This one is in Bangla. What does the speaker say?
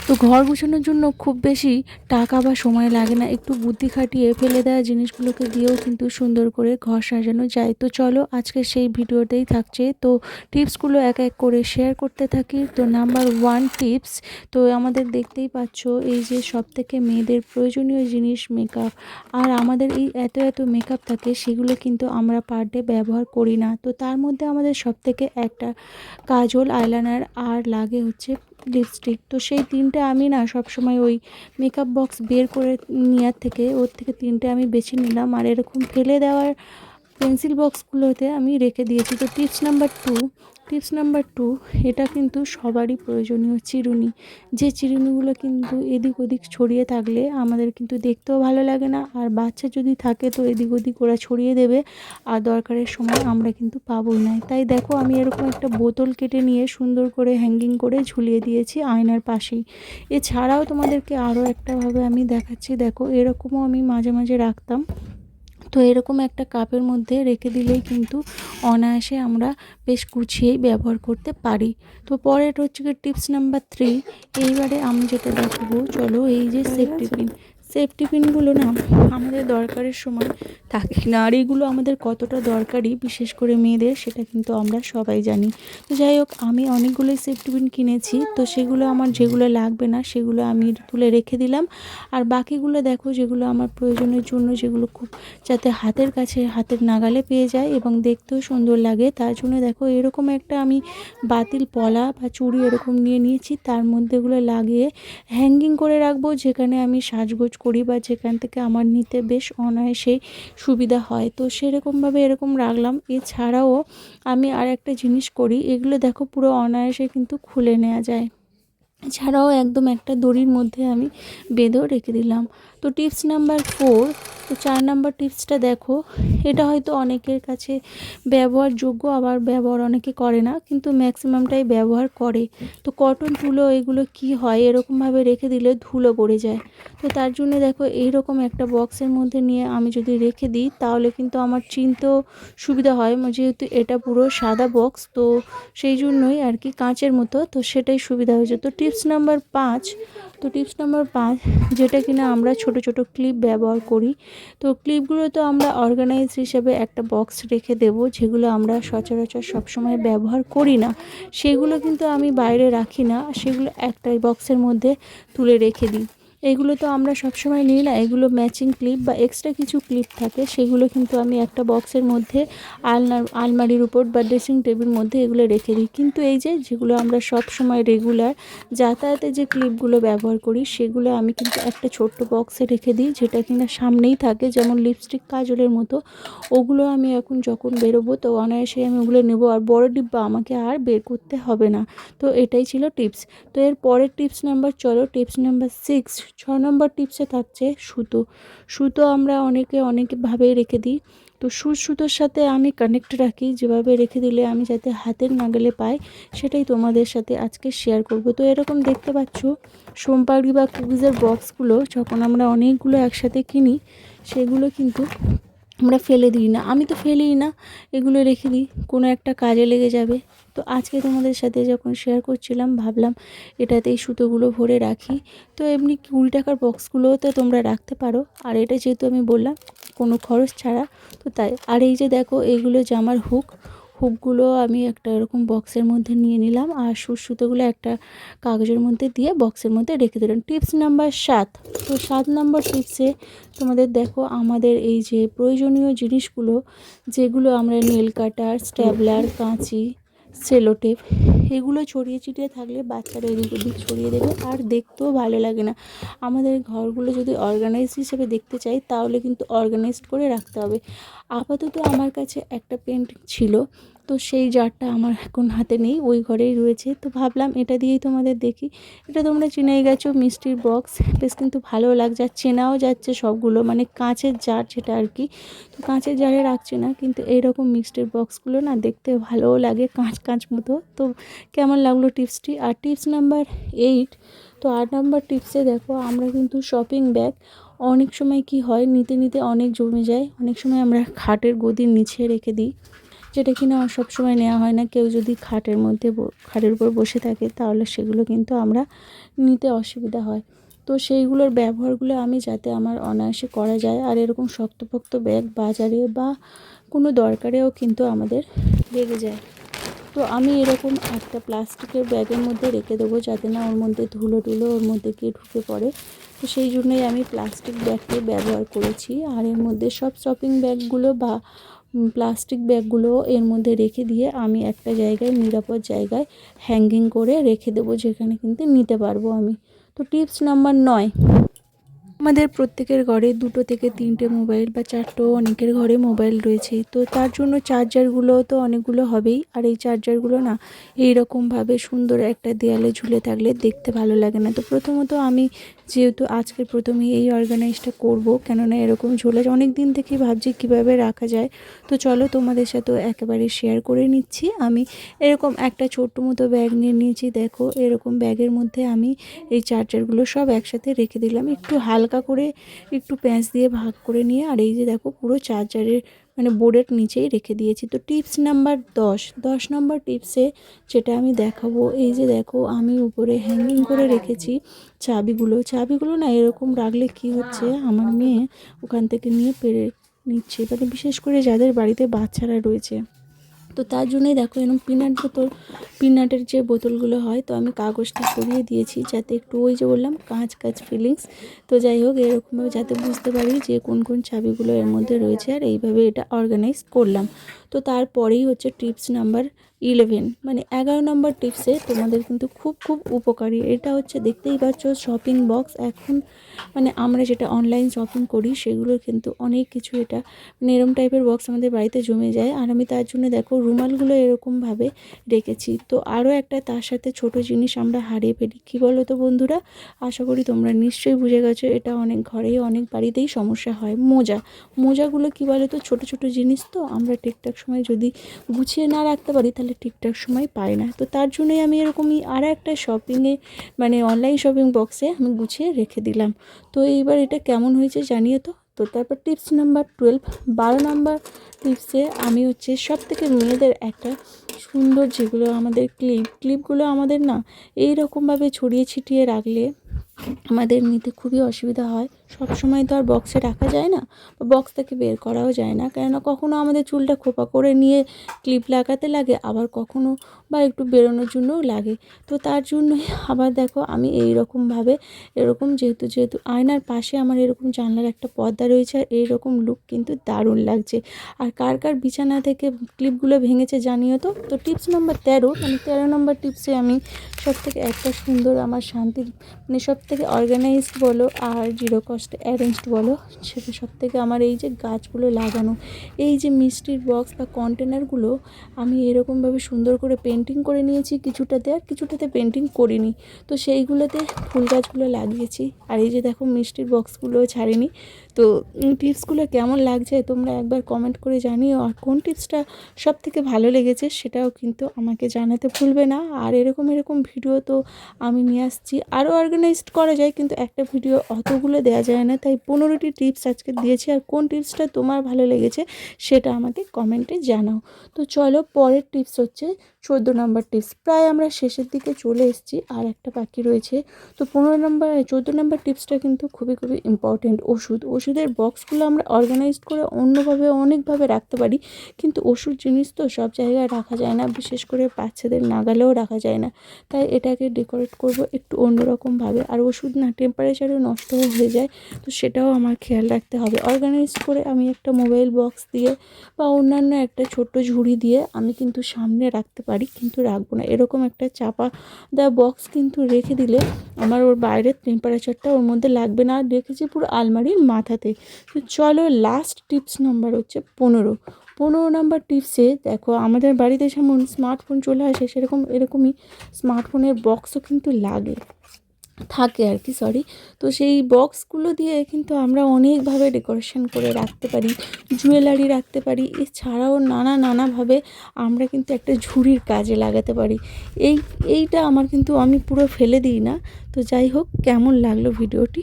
তো ঘর গোছানোর জন্য খুব বেশি টাকা বা সময় লাগে না, একটু বুদ্ধি খাটিয়ে ফেলে দেওয়া জিনিসগুলোকে দিয়েও কিন্তু সুন্দর করে ঘর সাজানো যায়। তো চলো আজকে সেই ভিডিওতেই থাকছে। তো টিপসগুলো এক এক করে শেয়ার করতে থাকি। তো নাম্বার 1 টিপস, তো আমাদের দেখতেই পাচ্ছ এই যে সবথেকে মেয়েদের প্রয়োজনীয় জিনিস মেকআপ। আর আমাদের এই এত এত মেকআপ থাকে, সেগুলো কিন্তু আমরা পার ডে ব্যবহার করি না। তো তার মধ্যে আমাদের সবথেকে একটা কাজল, আইলাইনার আর লাগে হচ্ছে লিপস্টিক। তো সেই তিনটে আমি না সবসময় ওই মেকআপ বক্স বের করে নেওয়ার থেকে ওর থেকে তিনটে আমি বেছে নিলাম, আর এরকম ফেলে দেওয়ার পেন্সিল বক্সগুলোতে আমি রেখে দিয়েছি। তো টিপস নাম্বার টু, এটা কিন্তু সবারই প্রয়োজনীয় চিরুনি। যে চিরুনিগুলো কিন্তু এদিক ওদিক ছড়িয়ে থাকলে আমাদের কিন্তু দেখতেও ভালো লাগে না, আর বাচ্চা যদি থাকে তো এদিক ওদিক ওরা ছড়িয়ে দেবে, আর দরকারের সময় আমরা কিন্তু পাবোই না। তাই দেখো আমি এরকম একটা বোতল কেটে নিয়ে সুন্দর করে হ্যাঙ্গিং করে ঝুলিয়ে দিয়েছি আয়নার পাশেই। এছাড়াও তোমাদেরকে আরও একটাভাবে আমি দেখাচ্ছি, দেখো এরকমও আমি মাঝে মাঝে রাখতাম। তো এরকম একটা কাপের মধ্যে রেখে দিলেই কিন্তু অনায়াসে আমরা বেশ গুছিয়েই ব্যবহার করতে পারি। তো পরের হচ্ছে কি টিপস নাম্বার 3। এইবারে আমি যেটা দেখাবো, চলো এই যে সেফটি পিনগুলো না আমাদের দরকারের সময় থাকে না, আর এগুলো আমাদের কতটা দরকারি বিশেষ করে মেয়েদের সেটা কিন্তু আমরা সবাই জানি। তো যাই হোক, আমি অনেকগুলোই সেফটি পিন কিনেছি। তো সেগুলো আমার যেগুলো লাগবে না সেগুলো আমি তুলে রেখে দিলাম, আর বাকিগুলো দেখো যেগুলো আমার প্রয়োজনের জন্য, যেগুলো খুব যাতে হাতের কাছে হাতের নাগালে পেয়ে যায় এবং দেখতেও সুন্দর লাগে, তার জন্য দেখো এরকম একটা আমি বাতিল পলা বা চুড়ি এরকম নিয়ে নিয়েছি। তার মধ্যে এগুলো লাগিয়ে হ্যাঙ্গিং করে রাখবো, যেখানে আমি সাজগোজ করি বা যেখান থেকে আমার নিতে বেশ অনায়াসে সুবিধা হয়। তো সেরকমভাবে এরকম রাখলাম। এছাড়াও আমি আর একটা জিনিস করি, এগুলো দেখো পুরো অনায়াসে কিন্তু খুলে নেওয়া যায়। এছাড়াও একদম একটা দড়ির মধ্যে আমি বেঁধেও রেখে দিলাম। তো টিপস নাম্বার 4, তো 4 নাম্বার টিপসটা দেখো, এটা হয়তো অনেকের কাছে ব্যবহারযোগ্য, আবার ব্যবহার অনেকে করে না, কিন্তু ম্যাক্সিমামটাই ব্যবহার করে। তো কটন তুলো এগুলো কি হয়, এরকমভাবে রেখে দিলে ধুলো পড়ে যায়। তো তার জন্য দেখো এইরকম একটা বক্সের মধ্যে নিয়ে আমি যদি রেখে দিই তাহলে কিন্তু আমার চিনতেও সুবিধা হয়, যেহেতু এটা পুরো সাদা বক্স, তো সেই জন্যই আর কি কাঁচের মতো, তো সেটাই সুবিধা হয়েছে। তো টিপস নাম্বার 5, যেটা কিনা আমরা ছোট ছোট ক্লিপ ব্যবহার করি। তো ক্লিপগুলো তো আমরা অর্গানাইজ হিসেবে একটা বক্স রেখে দেব, যেগুলো আমরা সচরাচর সবসময় ব্যবহার করি না, সেগুলো কিন্তু আমি বাইরে রাখি না, সেগুলো একটা বক্সের মধ্যে তুলে রেখে দিই। এগুলো তো আমরা সবসময় নিই না, এগুলো ম্যাচিং ক্লিপ বা এক্সট্রা কিছু ক্লিপ থাকে, সেগুলো কিন্তু আমি একটা বক্সের মধ্যে আলমারির উপর বা ড্রেসিং টেবিলের মধ্যে এগুলো রেখে দিই। কিন্তু এই যে যেগুলো আমরা সব সময় রেগুলার যাতায়াতে যে ক্লিপগুলো ব্যবহার করি, সেগুলো আমি কিন্তু একটা ছোট্ট বক্সে রেখে দিই, যেটা কিনা সামনেই থাকে, যেমন লিপস্টিক, কাজলের মতো। ওগুলো আমি এখন যখন বেরোবো তো অনায়াসে আমি ওগুলো নেব, আর বড় ডিব্বা আমাকে আর বের করতে হবে না। তো এটাই ছিল টিপস। তো এর পরের টিপস নাম্বার, চলো টিপস নাম্বার 6, 6 নম্বর টিপসে থাকছে সুতো। সুতো আমরা অনেকভাবেই রেখে দিই। তো সুতোর সাথে আমি কানেক্ট রাখি, যেভাবে রেখে দিলে আমি যাতে হাতের নাগালে পাই, সেটাই তোমাদের সাথে আজকে শেয়ার করব। তো এরকম দেখতে পাচ্ছ সোমপাপড়ি বা কুকিজের বক্সগুলো যখন আমরা অনেকগুলো একসাথে কিনি, সেগুলো কিন্তু আমরা ফেলে দিই না, আমি তো ফেলিই না, এগুলো রেখে দিই, কোনো একটা কাজে লেগে যাবে। তো আজকে তোমাদের সাথে যখন শেয়ার করছিলাম ভাবলাম এটাতেই সুতোগুলো ভরে রাখি। তো এমনি 20 টাকার বক্সগুলোও তো তোমরা রাখতে পারো, আর এটা যেহেতু আমি বললাম কোনো খরচ ছাড়া, তো তাই। আর এই যে দেখো এইগুলো জামার হুকগুলো আমি একটা এরকম বক্সের মধ্যে নিয়ে নিলাম, আর সুতোগুলো একটা কাগজের মধ্যে দিয়ে বক্সের মধ্যে রেখে দিলাম। টিপস নাম্বার 7, তো 7 নম্বর টিপসে তোমাদের দেখো আমাদের এই যে প্রয়োজনীয় জিনিসগুলো, যেগুলো আমরা নেল কাটার, স্ট্যাবলার, কাঁচি, সেলোটেপ, এগুলো ছড়িয়ে ছিটিয়ে থাকলে বাচ্চারা এদিক ওদিক ছড়িয়ে দেবে, আর দেখতেও ভালো লাগে না। আমাদের ঘরগুলো যদি অর্গানাইজ হিসেবে দেখতে চাই তাহলে কিন্তু অর্গানাইজড করে রাখতে হবে। আপাতত আমার কাছে একটা পেন্টিং ছিল, তো সেই জারটা আমার এখন হাতে নেই, ওই ঘরেই রয়েছে। তো ভাবলাম এটা দিয়েই তোমাদের দেখি। এটা তোমরা চিনেই গেছো, মিষ্টির বক্স, বেশ কিন্তু ভালো লাগছে, আর চেনাও যাচ্ছে সবগুলো, মানে কাঁচের জার যেটা আর কি। তো কাঁচের জারে রাখছি না, কিন্তু এইরকম মিষ্টির বক্সগুলো না দেখতে ভালোও লাগে, কাঁচ কাঁচ মতো। তো কেমন লাগলো টিপসটি? আর টিপস নাম্বার 8, তো 8 নম্বর টিপসে দেখো আমরা কিন্তু শপিং ব্যাগ অনেক সময় কি হয়, নিতে নিতে অনেক জমে যায়, অনেক সময় আমরা খাটের গদির নিচে রেখে দিই, যেটা কিনা সবসময় নেওয়া হয় না। কেউ যদি খাটের উপর বসে থাকে তাহলে সেগুলো কিন্তু আমরা নিতে অসুবিধা হয়। তো সেইগুলোর ব্যবহারগুলো আমি যাতে আমার অনায়াসে করা যায়, আর এরকম শক্তপোক্ত ব্যাগ বাজারে বা কোনো দরকারেও কিন্তু আমাদের লেগে যায়। তো আমি এরকম একটা প্লাস্টিকের ব্যাগের মধ্যে রেখে দেবো যাতে না ওর মধ্যে ধুলো ওর মধ্যে গিয়ে ঢুকে পড়ে। তো সেই জন্যই আমি প্লাস্টিক ব্যাগটি ব্যবহার করেছি। আর এর মধ্যে সব শপিং ব্যাগগুলো বা প্লাস্টিক ব্যাগগুলো এর মধ্যে রেখে দিয়ে আমি একটা জায়গায়, নিরাপদ জায়গায় হ্যাঙ্গিং করে রেখে দেবো, যেখানে কিন্তু নিতে পারবো আমি। তো টিপস নাম্বার 9, আমাদের প্রত্যেকের ঘরে 2 থেকে 3টে মোবাইল বা 4টেও অনেকের ঘরে মোবাইল রয়েছে। তো তার জন্য চার্জারগুলো তো অনেকগুলো হবেই। আর এই চার্জারগুলো না এইরকমভাবে সুন্দর একটা দেয়ালে ঝুলে থাকলে দেখতে ভালো লাগে না। তো প্রথমত আমি যেহেতু আজকে প্রথমেই এই অর্গানাইজটা করব, কেননা এরকম ঝোলে অনেক দিন থেকেই ভাবছি কিভাবে রাখা যায়। তো চলো তোমাদের সাথেও একেবারে শেয়ার করে নিচ্ছি। আমি এরকম একটা ছোট্ট মতো ব্যাগ নিয়ে নিয়েছি। দেখো এরকম ব্যাগের মধ্যে আমি এই চার্জারগুলো সব একসাথে রেখে দিলাম, একটু হালকা করে একটু প্যাঁচ দিয়ে ভাগ করে নিয়ে। আর এই যে দেখো পুরো চার্জারের বোর্ডের নিচেই রেখে দিয়েছি। তো টিপস নাম্বার 10 নম্বর টিপসে যেটা আমি দেখাবো, এই যে দেখো আমি উপরে হ্যাঙ্গিং করে রেখেছি চাবিগুলো না এরকম রাখলে কি হচ্ছে, আমার মেয়ে ওখান থেকে নিয়ে পেরে নিচ্ছে, বিশেষ করে যাদের বাড়িতে বাচ্চারা রয়েছে। তো তার জন্যই দেখো এরকম পিনাটের যে বোতলগুলো হয়, তো আমি কাগজটা সরিয়ে দিয়েছি যাতে একটু ওই যে বললাম কাঁচ ফিলিংস। তো যাই হোক এরকমভাবে যাতে বুঝতে পারি যে কোন চাবিগুলো এর মধ্যে রয়েছে, আর এইভাবে এটা অর্গানাইজ করলাম। তো তারপরেই হচ্ছে টিপস নাম্বার 11, 11 নম্বর টিপসে তোমাদের কিন্তু খুব উপকারী। এটা হচ্ছে দেখতেই পাচ্ছ শপিং বক্স। এখন আমরা যেটা অনলাইন শপিং করি সেগুলো কিন্তু অনেক কিছু এটা এরম টাইপের বক্স আমাদের বাড়িতে জমে যায়। আর আমি তার জন্য দেখো রুমালগুলো এরকমভাবে রেখেছি। তো আরও একটা তার সাথে ছোট জিনিস আমরা হারিয়ে ফেলি, কী বলো তো বন্ধুরা? আশা করি তোমরা নিশ্চয়ই বুঝে গেছো। এটা অনেক ঘরেই অনেক বাড়িতেই সমস্যা হয়। মোজাগুলো কী বলো তো, ছোট জিনিস তো আমরা ঠিকঠাক সময় যদি গুছিয়ে না রাখতে পারি তাহলে ঠিকঠাক সময় পাই না। তো তার জন্যই আমি এরকমই আর একটা অনলাইন শপিং বক্সে আমি গুছিয়ে রেখে দিলাম। তো এইবার এটা কেমন হয়েছে জানিয়ে তো। তো তারপর টিপস নাম্বার 12 নম্বর টিপসে আমি হচ্ছে সব থেকে মেয়েদের একটা সুন্দর, যেগুলো আমাদের ক্লিপগুলো আমাদের না এইরকমভাবে ছড়িয়ে ছিটিয়ে রাখলে আমাদের নিতে খুবই অসুবিধা হয়। সব সময় তো আর বক্সে রাখা যায় না, বা বক্স থেকে বের করাও যায় না, কেননা কখনো আমাদের চুলটা খোপা করে নিয়ে ক্লিপ লাগাতে লাগে, আবার কখনো বা একটু বেরোনোর জন্যও লাগে। তো তার জন্যই আবার দেখো আমি এইরকমভাবে এরকম যেহেতু আয়নার পাশে আমার এরকম জানলার একটা পর্দা রয়েছে, আর এইরকম লুক কিন্তু দারুণ লাগছে। আর কার বিছানা থেকে ক্লিপগুলো ভেঙেছে জানিও তো। তো টিপস নাম্বার 13 নম্বর টিপসে আমি সবথেকে একটা সুন্দর আমার শান্তির সবথেকে অর্গানাইজড বলো আর জিরো কস্ট অ্যারেঞ্জড বলো, সেটা সবথেকে আমার এই যে গাছগুলো লাগানো, এই যে মিষ্টির বক্স বা কন্টেনারগুলো আমি এরকমভাবে সুন্দর করে পেন্টিং করে নিয়েছি কিছুটাতে, আর কিছুটাতে পেন্টিং করিনি। তো সেইগুলোতে ফুল গাছগুলো লাগিয়েছি। আর এই যে দেখো মিষ্টির বক্সগুলো ছাড়িনি। তো টিপসগুলো কেমন লাগছে তোমরা একবার কমেন্ট করে জানিও। আর কোন টিপসটা সবথেকে ভালো লেগেছে সেটাও কিন্তু আমাকে জানাতে ভুলবে না। আর এরকম ভিডিও তো আমি নিয়ে আসছি। আরও অর্গানাইজড করা যায়, কিন্তু একটা ভিডিও অতগুলো দেওয়া যায় না, তাই 15টি টিপস আজকে দিয়েছি। আর কোন টিপসটা তোমার ভালো লেগেছে সেটা আমাকে কমেন্টে জানাও। তো চলো পরের টিপস হচ্ছে 14 নম্বর টিপস। প্রায় আমরা শেষের দিকে চলে এসেছি, আর একটা বাকি রয়েছে। তো 14 নম্বর টিপসটা কিন্তু খুবই ইম্পর্টেন্ট। ওষুধের বক্সগুলো আমরা অর্গানাইজড করে অন্যভাবে অনেকভাবে রাখতে পারি, কিন্তু ওষুধ জিনিস তো সব জায়গায় রাখা যায় না, বিশেষ করে বাচ্চাদের নাগালেও রাখা যায় না। তাই এটাকে ডেকোরেট করব একটু অন্যরকমভাবে। আর ওষুধ না টেম্পারেচারে নষ্টও হয়ে যায়, তো সেটাও আমার খেয়াল রাখতে হবে। অর্গানাইজ করে আমি একটা মোবাইল বক্স দিয়ে বা অন্যান্য একটা ছোট্ট ঝুড়ি দিয়ে আমি কিন্তু সামনে রাখতে পারি, কিন্তু রাখবো না। এরকম একটা চাপা দেওয়া বক্স কিন্তু রেখে দিলে আমার ওর বাইরের টেম্পারেচারটা ওর মধ্যে লাগবে না। রেখেছি পুরো আলমারির মাথাতে। তো চলো লাস্ট টিপস নাম্বার হচ্ছে 15 নম্বর টিপসে দেখো আমাদের বাড়িতে যেমন স্মার্টফোন চলে আসে, এরকমই স্মার্টফোনের বক্সও কিন্তু থাকে আর কি, তো সেই বক্সগুলো দিয়ে কিন্তু আমরা অনেকভাবে ডেকোরেশন করে রাখতে পারি, জুয়েলারি রাখতে পারি। এছাড়াও নানাভাবে আমরা কিন্তু একটা ঝুড়ির কাজে লাগাতে পারি। এইটা আমার কিন্তু আমি পুরো ফেলে দিই না। তো যাই হোক, কেমন লাগলো ভিডিওটি?